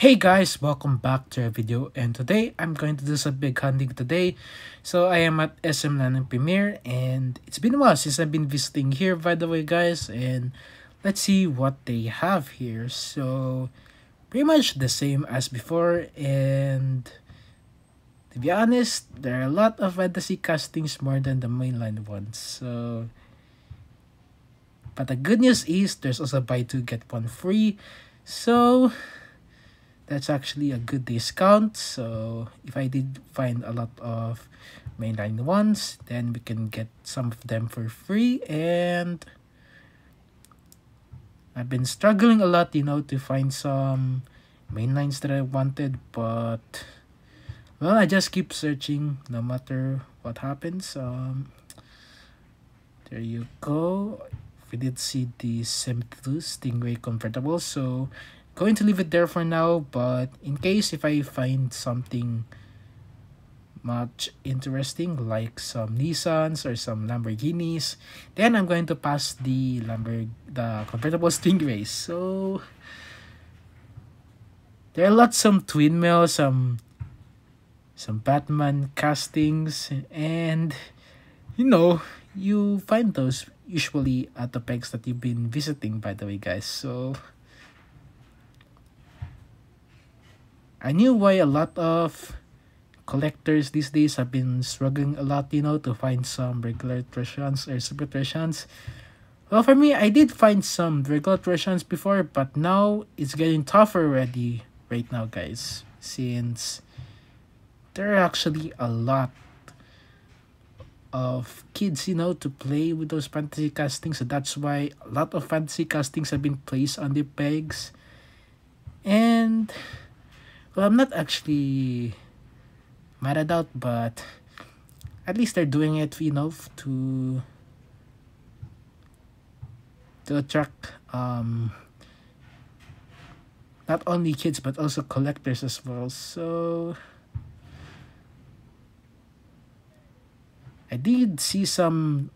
Hey guys, welcome back to a video, and today I'm going to do some big hunting today. So I am at SM Lanang Premier, and it's been a while since I've been visiting here, by the way guys, and let's see what they have here. So pretty much the same as before, and to be honest, there are a lot of fantasy castings more than the mainline ones. But the good news is there's also buy two get one free. So that's actually a good discount. So if I did find a lot of mainline ones, then we can get some of them for free. And I've been struggling a lot, to find some mainlines that I wanted, but well, I just keep searching no matter what happens. There you go. We did see the 72 Stingray convertible, so going to leave it there for now. But in case if I find something much interesting like some Nissans or some Lamborghinis, then I'm going to pass the convertible Stingrays. So there are lots some twin mill, some Batman castings, and you find those usually at the pegs that you've been visiting, by the way guys. So I knew why a lot of collectors these days have been struggling a lot, to find some regular treasures or super treasures. Well, for me, I did find some regular treasures before, but now it's getting tougher already right now, guys, since there are actually a lot of kids, to play with those fantasy castings. So that's why a lot of fantasy castings have been placed on the pegs. And well, I'm not actually mad at that, but at least they're doing it, to attract not only kids but also collectors as well. So I did see some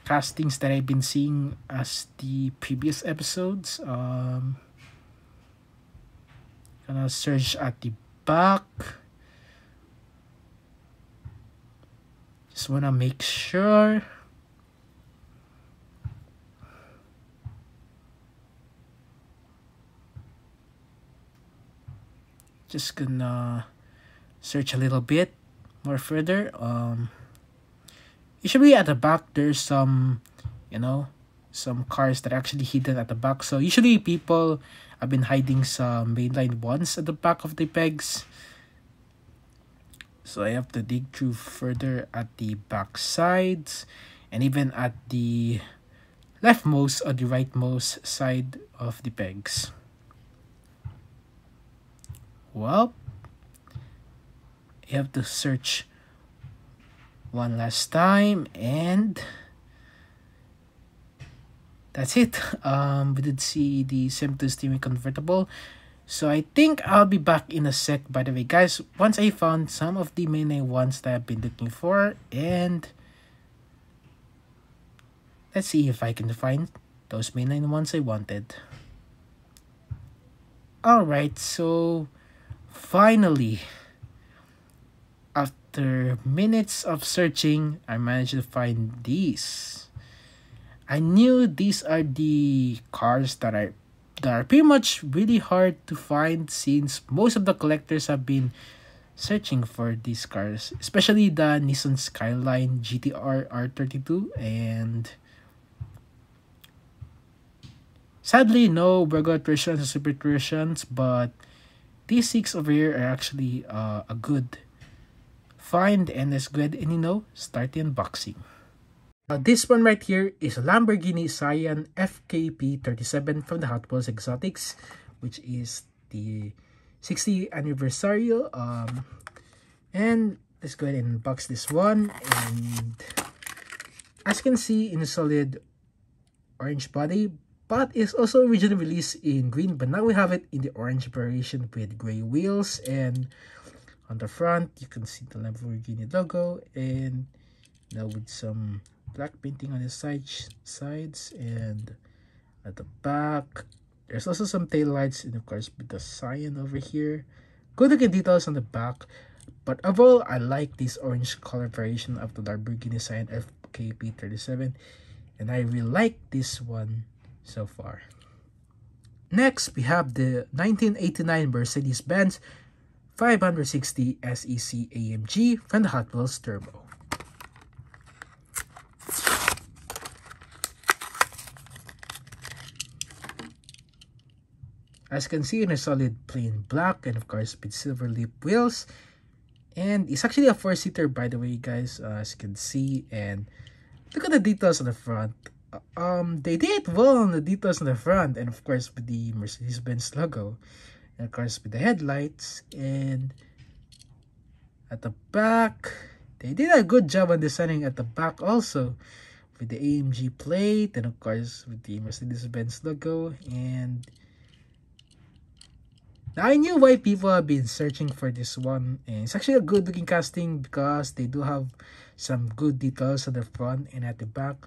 castings that I've been seeing as the previous episodes. Gonna search at the back. Just wanna make sure. Just gonna search a little bit more further. Usually at the back there's some some cars that are actually hidden at the back. So usually people have been hiding some mainline ones at the back of the pegs. So I have to dig through further at the back sides and even at the leftmost or the rightmost side of the pegs. Well, you have to search one last time, and that's it. We did see the 72 steaming convertible. So I think I'll be back in a sec, by the way guys, once I found some of the mainline ones that I've been looking for, and let's see if I can find those mainline ones I wanted. Alright, so finally, after minutes of searching, I managed to find these. I knew these are the cars that are pretty much really hard to find, since most of the collectors have been searching for these cars, especially the Nissan Skyline GTR R32, and sadly no regular versions or super versions, but these six over here are actually a good find. And let's go ahead and start the unboxing. Now this one right here is a Lamborghini Cyan FKP37 from the Hot Wheels Exotics, which is the 60th anniversary. And let's go ahead and unbox this one. And as you can see, in a solid orange body, but it's also originally released in green, but now we have it in the orange variation with gray wheels. And on the front you can see the Lamborghini logo, and now with some black painting on the sides, and at the back There's also some tail lights, and of course with the cyan over here. Good looking details on the back. But overall, I like this orange color variation of the Lamborghini Cyan FKP37, and I really like this one so far. Next, we have the 1989 Mercedes-Benz 560 SEC AMG from the Hot Wheels Turbo. As you can see, in a solid plain black, and of course with silver lip wheels. And it's actually a 4-seater, by the way, guys, as you can see. And look at the details on the front. They did well on the details on the front, and of course with the Mercedes-Benz logo, and of course with the headlights. And at the back, they did a good job on designing at the back also, with the AMG plate, and of course with the Mercedes-Benz logo. And now I knew why people have been searching for this one, and it's actually a good looking casting because they do have some good details on the front and at the back.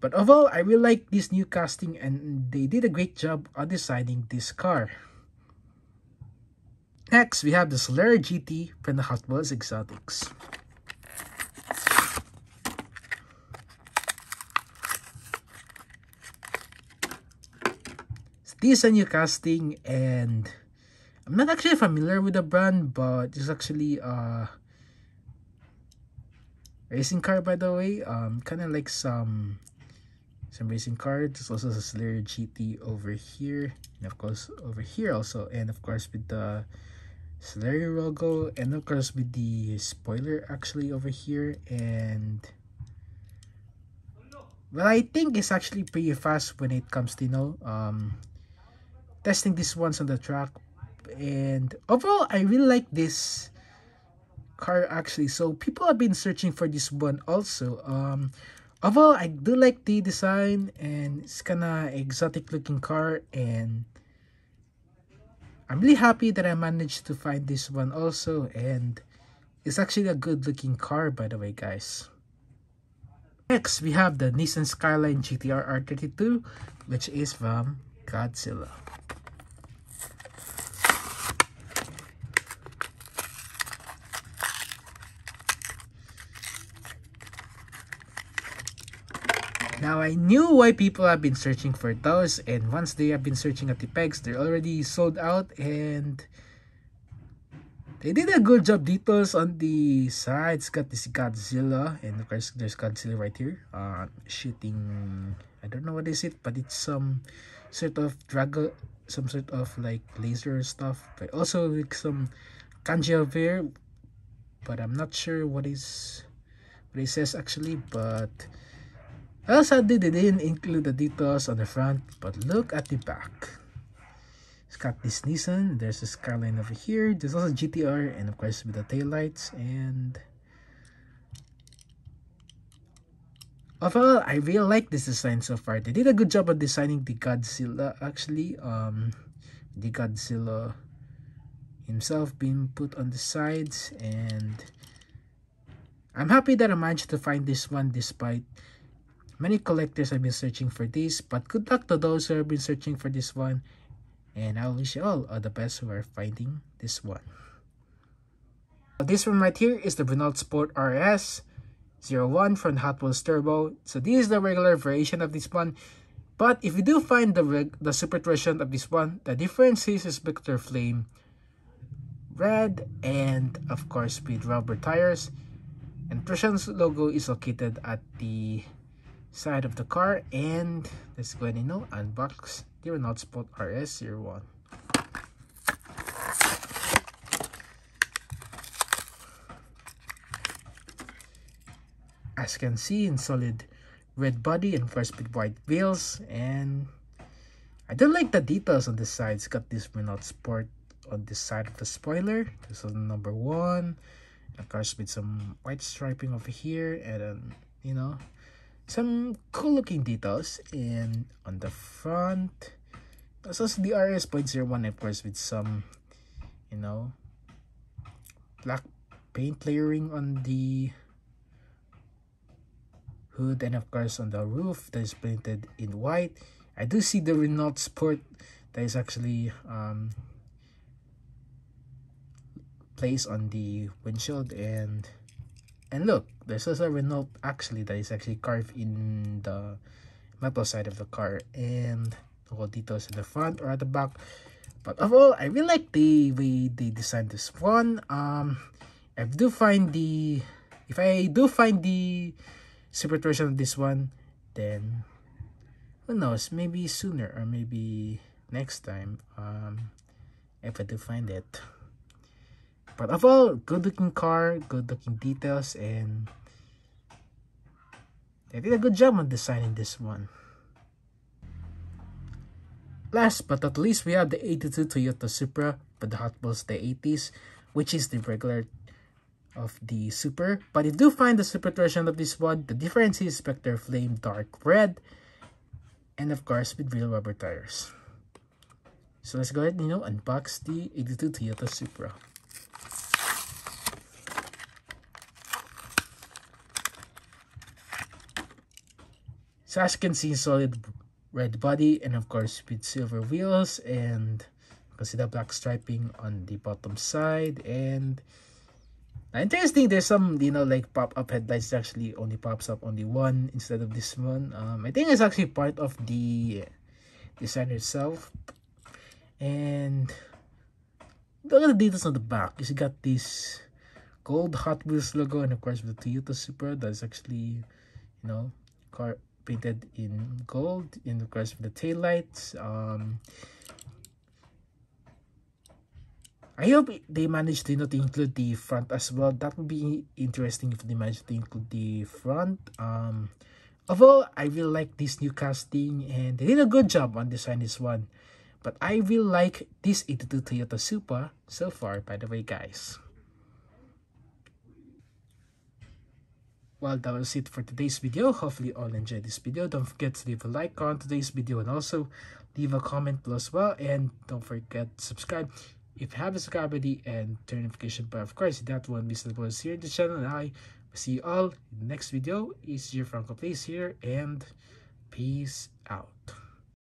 But overall, I really like this new casting, and they did a great job on designing this car. Next, we have the Solari GT from the Hot Wheels Exotics. So this is a new casting, and I'm not actually familiar with the brand, but it's actually a racing car, by the way. Kind of like some racing car. There's also a Solari GT over here, and of course over here also, and of course with the Solari logo, and of course with the spoiler actually over here. And well, I think it's actually pretty fast when it comes to testing these ones on the track. And overall, I really like this car actually, so people have been searching for this one also. Overall, I do like the design, and it's kinda exotic looking car, and I'm really happy that I managed to find this one also. And it's actually a good looking car, by the way, guys. Next, we have the Nissan Skyline GTR R32, which is from Godzilla. Now, I knew why people have been searching for those, and once they have been searching at the pegs, they're already sold out, and they did a good job. Details on the sides, got this Godzilla, and of course there's Godzilla right here, shooting, I don't know what is it, but it's some sort of dragon, some sort of like laser stuff, but also like some kanji over here, but I'm not sure what it says actually. But well, sadly, they didn't include the details on the front, but look at the back. It's got this Nissan, there's a Skyline over here, there's also GTR, and of course with the taillights. And overall, I really like this design so far. They did a good job of designing the Godzilla actually. The Godzilla himself being put on the sides, and I'm happy that I managed to find this one despite many collectors have been searching for this. But good luck to those who have been searching for this one, and I wish you all the best who are finding this one. This one right here is the Renault Sport RS01 from Hot Wheels Turbo. So this is the regular version of this one, but if you do find the super version of this one, the difference is Spectre Flame red, and of course with rubber tires, and Trician's logo is located at the side of the car. And let's go ahead and unbox the Renault Sport RS01. As you can see, in solid red body and of course with white wheels. And I don't like the details on the side. It's got this Renault Sport on the side of the spoiler. This is number 1, of course with some white striping over here, and then some cool looking details. And on the front, there's also the RS01, of course with some black paint layering on the hood, and of course on the roof that is painted in white. I do see the Renault Sport that is actually placed on the windshield. And look, there's also a Renault actually that is actually carved in the metal side of the car, and all details in the front or at the back. But overall, I really like the way they designed this one. If I do find the separate version of this one, then who knows, maybe sooner or maybe next time, if I do find it. But overall, good looking car, good looking details, and they did a good job on designing this one. Last but not least, we have the 82 Toyota Supra, but the Hot Wheels the 80s, which is the regular of the Supra. But if you do find the Supra version of this one, the difference is Spectre Flame Dark Red, and of course with real rubber tires. So let's go ahead and unbox the 82 Toyota Supra. So as you can see, solid red body, and of course with silver wheels, and you can see the black striping on the bottom side. And interesting, there's some like pop-up headlights that actually only pops up only one instead of this one. I think it's actually part of the design itself. And look at the details on the back. You got this gold Hot Wheels logo, and of course with the Toyota Supra that's actually car painted in gold, and of course with the tail lights. I hope they managed to include the front as well. That would be interesting if they managed to include the front. Overall, I really like this new casting, and they did a good job on designing this one. But I really like this 82 Toyota Supra so far, by the way, guys. Well, that was it for today's video. Hopefully you all enjoyed this video. Don't forget to leave a like on today's video, and also leave a comment below as well. And don't forget to subscribe if you haven't subscribed already, and turn notification bell. Of course, that one visible here in the channel. And I will see you all in the next video. It's your Franco Place here, and peace out.